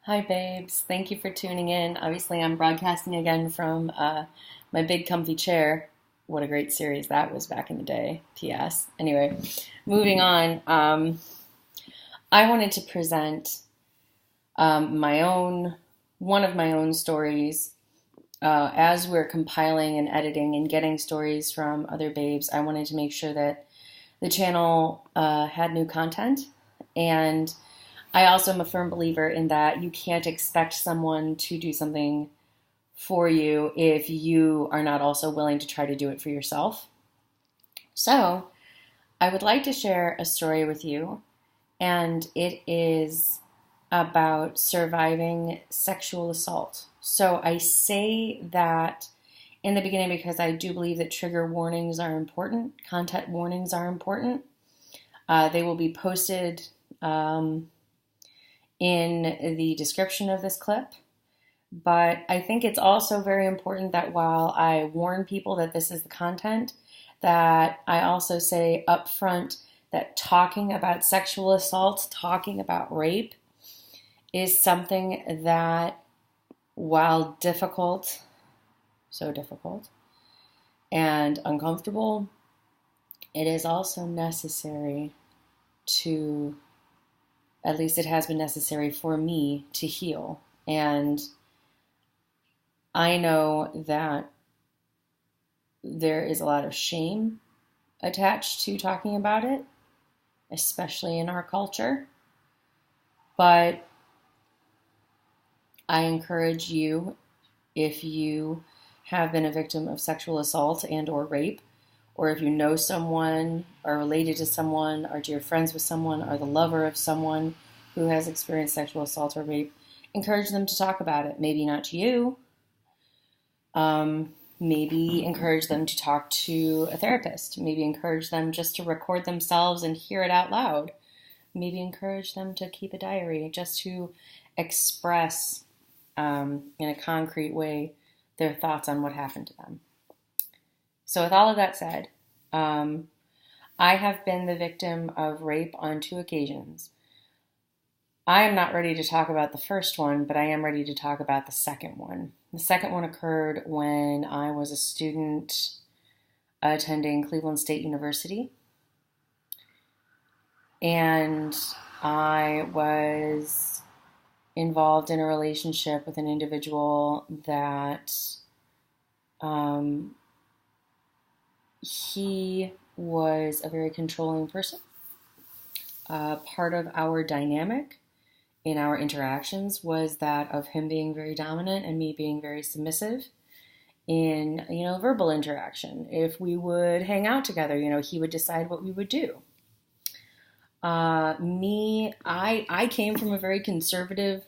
Hi, babes. Thank you for tuning in. Obviously, I'm broadcasting again from my big comfy chair. What a great series that was back in the day. P.S. Anyway, moving on. I wanted to present my own, one of my own stories. As we're compiling and editing and getting stories from other babes, I wanted to make sure that the channel had new content. And I also am a firm believer in that you can't expect someone to do something for you if you are not also willing to try to do it for yourself. So, I would like to share a story with you, and it is about surviving sexual assault. So, I say that in the beginning because I do believe that trigger warnings are important, content warnings are important. They will be posted in the description of this clip. But I think it's also very important that while I warn people that this is the content, that I also say up front that talking about sexual assault, talking about rape, is something that, while difficult, so difficult, and uncomfortable, it is also necessary to, at least it has been necessary for me to heal. And I know that there is a lot of shame attached to talking about it, especially in our culture. But I encourage you, if you have been a victim of sexual assault and or rape, or if you know someone, are related to someone, are dear friends with someone, are the lover of someone who has experienced sexual assault or rape, encourage them to talk about it. Maybe not to you. Maybe encourage them to talk to a therapist. Maybe encourage them just to record themselves and hear it out loud. Maybe encourage them to keep a diary, just to express in a concrete way their thoughts on what happened to them. So with all of that said, I have been the victim of rape on 2 occasions. I am not ready to talk about the first one, but I am ready to talk about the second one. The second one occurred when I was a student attending Cleveland State University. And I was involved in a relationship with an individual that he was a very controlling person. Part of our dynamic in our interactions was that of him being very dominant and me being very submissive in, verbal interaction. If we would hang out together, he would decide what we would do. I came from a very conservative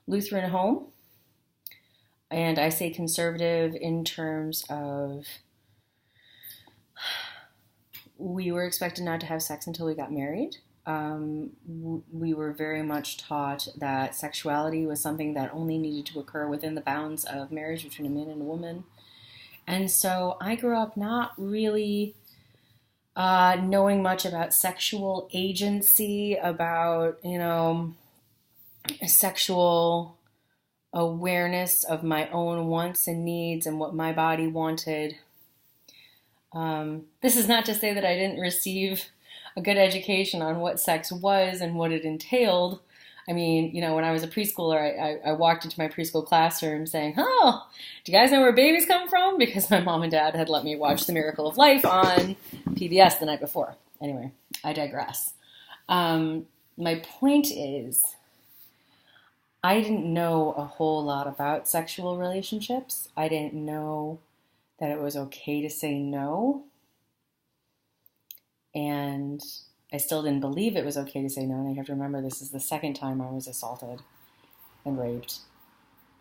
Lutheran home, and I say conservative in terms of we were expected not to have sex until we got married. We were very much taught that sexuality was something that only needed to occur within the bounds of marriage between a man and a woman. And so I grew up not really knowing much about sexual agency, about, sexual awareness of my own wants and needs and what my body wanted. This is not to say that I didn't receive a good education on what sex was and what it entailed. I mean, when I was a preschooler, I walked into my preschool classroom saying, "Oh, do you guys know where babies come from?" Because my mom and dad had let me watch The Miracle of Life on PBS the night before. Anyway, I digress. My point is, I didn't know a whole lot about sexual relationships. I didn't know that it was okay to say no. And I still didn't believe it was okay to say no. And you have to remember, this is the second time I was assaulted and raped.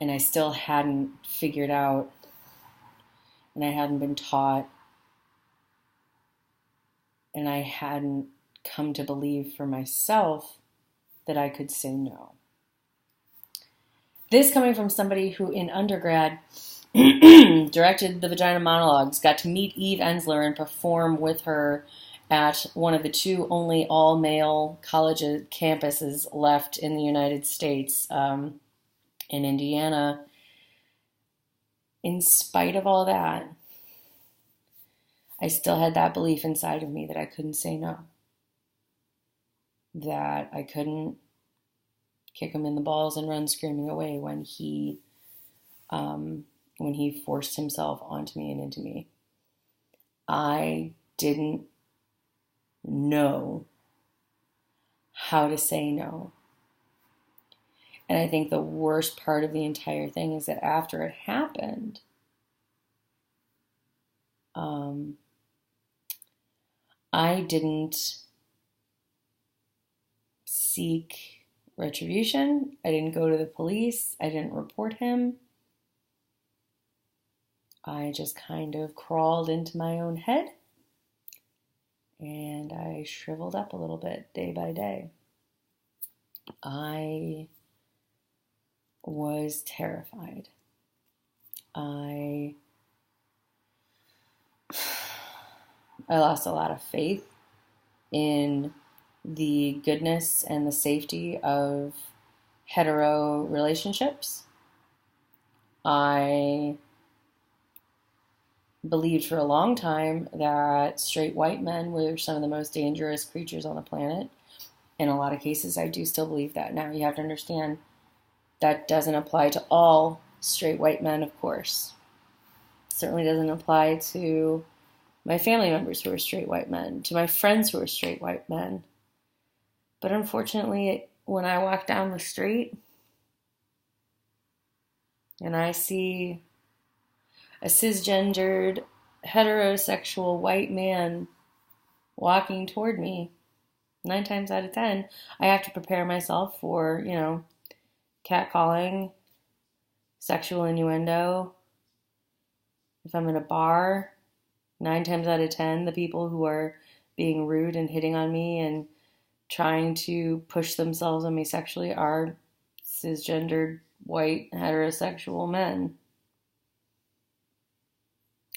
And I still hadn't figured out, and I hadn't been taught, and I hadn't come to believe for myself that I could say no. This coming from somebody who in undergrad directed the Vagina Monologues, got to meet Eve Ensler and perform with her at one of the 2 only all-male college campuses left in the United States, in Indiana, in spite of all that, I still had that belief inside of me that I couldn't say no, that I couldn't kick him in the balls and run screaming away when he forced himself onto me and into me. I didn't know how to say no. And I think the worst part of the entire thing is that after it happened, I didn't seek retribution. I didn't go to the police. I didn't report him. I just kind of crawled into my own head and I shriveled up a little bit day by day. I was terrified. I lost a lot of faith in the goodness and the safety of hetero relationships. I believed for a long time that straight white men were some of the most dangerous creatures on the planet. In a lot of cases, I do still believe that. Now, you have to understand that doesn't apply to all straight white men, of course. It certainly doesn't apply to my family members who are straight white men, to my friends who are straight white men. But unfortunately, when I walk down the street and I see a cisgendered, heterosexual white man walking toward me, 9 times out of 10, I have to prepare myself for, catcalling, sexual innuendo. If I'm in a bar, 9 times out of 10, the people who are being rude and hitting on me and trying to push themselves on me sexually are cisgendered, white, heterosexual men.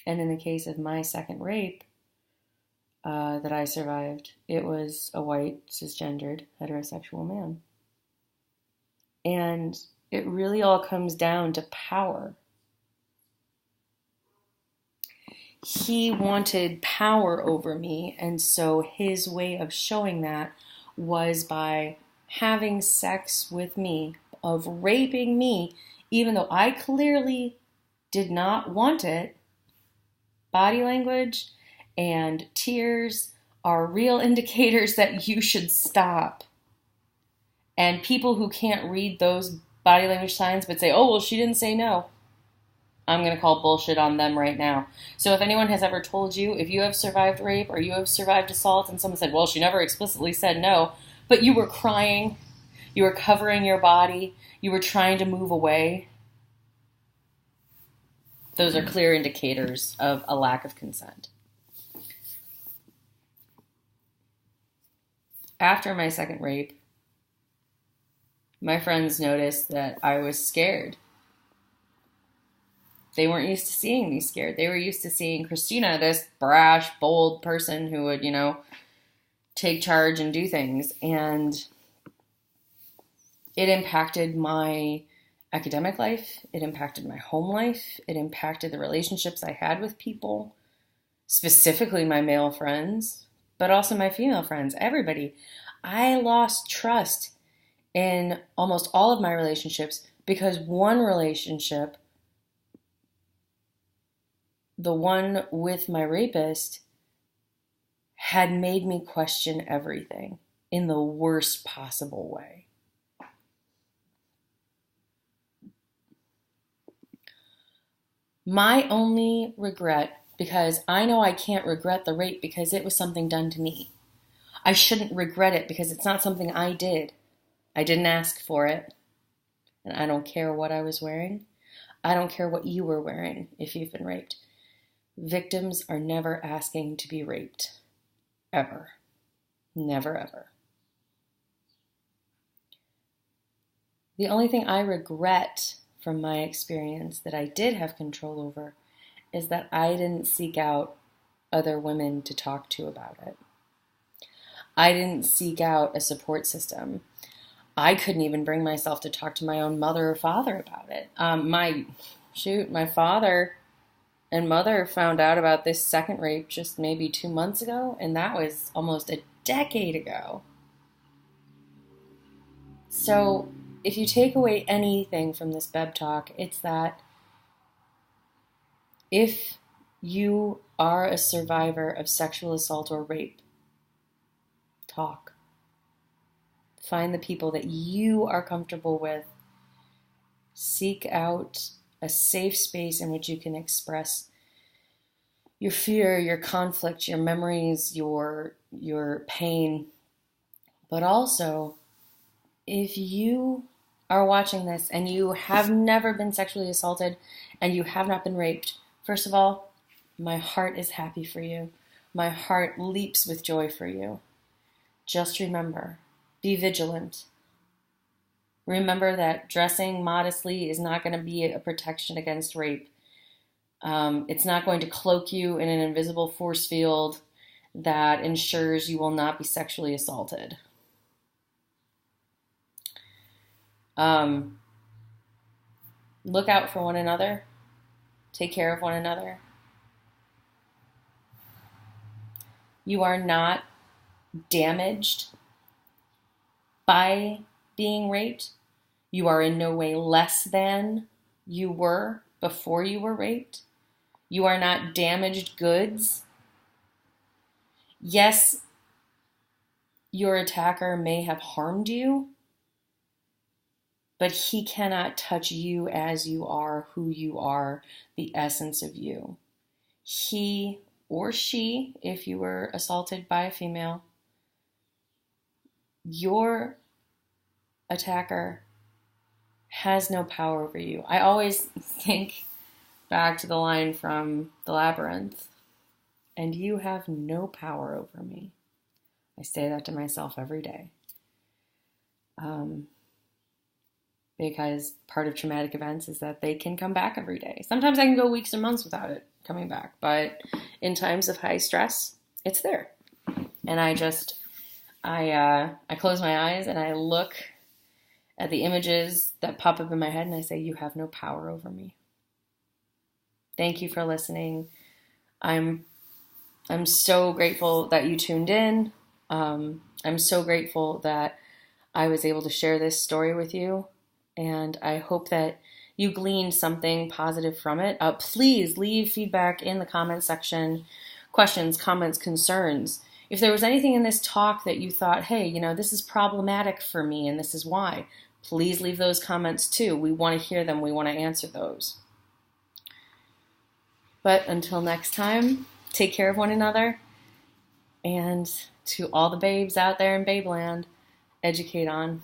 And in the case of my second rape that I survived, it was a white, cisgendered, heterosexual man. And it really all comes down to power. He wanted power over me, and so his way of showing that was by having sex with me, of raping me, even though I clearly did not want it. Body language and tears are real indicators that you should stop. And people who can't read those body language signs but say, oh, well, she didn't say no, I'm going to call bullshit on them right now. So if anyone has ever told you, if you have survived rape or you have survived assault and someone said, well, she never explicitly said no, but you were crying, you were covering your body, you were trying to move away, those are clear indicators of a lack of consent. After my second rape, my friends noticed that I was scared. They weren't used to seeing me scared. They were used to seeing Christina, this brash, bold person who would, take charge and do things. And it impacted my academic life. It impacted my home life. It impacted the relationships I had with people, specifically my male friends, but also my female friends, everybody. I lost trust in almost all of my relationships because one relationship, the one with my rapist, had made me question everything in the worst possible way. My only regret, because I know I can't regret the rape because it was something done to me. I shouldn't regret it because it's not something I did. I didn't ask for it. And I don't care what I was wearing. I don't care what you were wearing if you've been raped. Victims are never asking to be raped. Ever. Never, ever. The only thing I regret from my experience that I did have control over is that I didn't seek out other women to talk to about it. I didn't seek out a support system. I couldn't even bring myself to talk to my own mother or father about it. My father and mother found out about this second rape just maybe 2 months ago, and that was almost a decade ago. So if you take away anything from this BEB talk, it's that if you are a survivor of sexual assault or rape, talk. Find the people that you are comfortable with. Seek out a safe space in which you can express your fear, your conflict, your memories, your pain. But also, if you are watching this and you have never been sexually assaulted and you have not been raped, first of all, my heart is happy for you. My heart leaps with joy for you. Just remember, be vigilant. Remember that dressing modestly is not going to be a protection against rape. It's not going to cloak you in an invisible force field that ensures you will not be sexually assaulted. Look out for one another. Take care of one another. You are not damaged by being raped. You are in no way less than you were before you were raped. You are not damaged goods. Yes, your attacker may have harmed you, but he cannot touch you as you are, who you are, the essence of you. He or she, if you were assaulted by a female, your attacker has no power over you. I always think back to the line from The Labyrinth, and you have no power over me. I say that to myself every day. Because part of traumatic events is that they can come back every day. Sometimes I can go weeks or months without it coming back, but in times of high stress, it's there. And I close my eyes and I look at the images that pop up in my head and I say, you have no power over me. Thank you for listening. I'm so grateful that you tuned in. I'm so grateful that I was able to share this story with you. And I hope that you gleaned something positive from it. Please leave feedback in the comment section, questions, comments, concerns. If there was anything in this talk that you thought, hey, this is problematic for me and this is why, please leave those comments too. We want to hear them. We want to answer those. But until next time, take care of one another. And to all the babes out there in Babeland, educate on.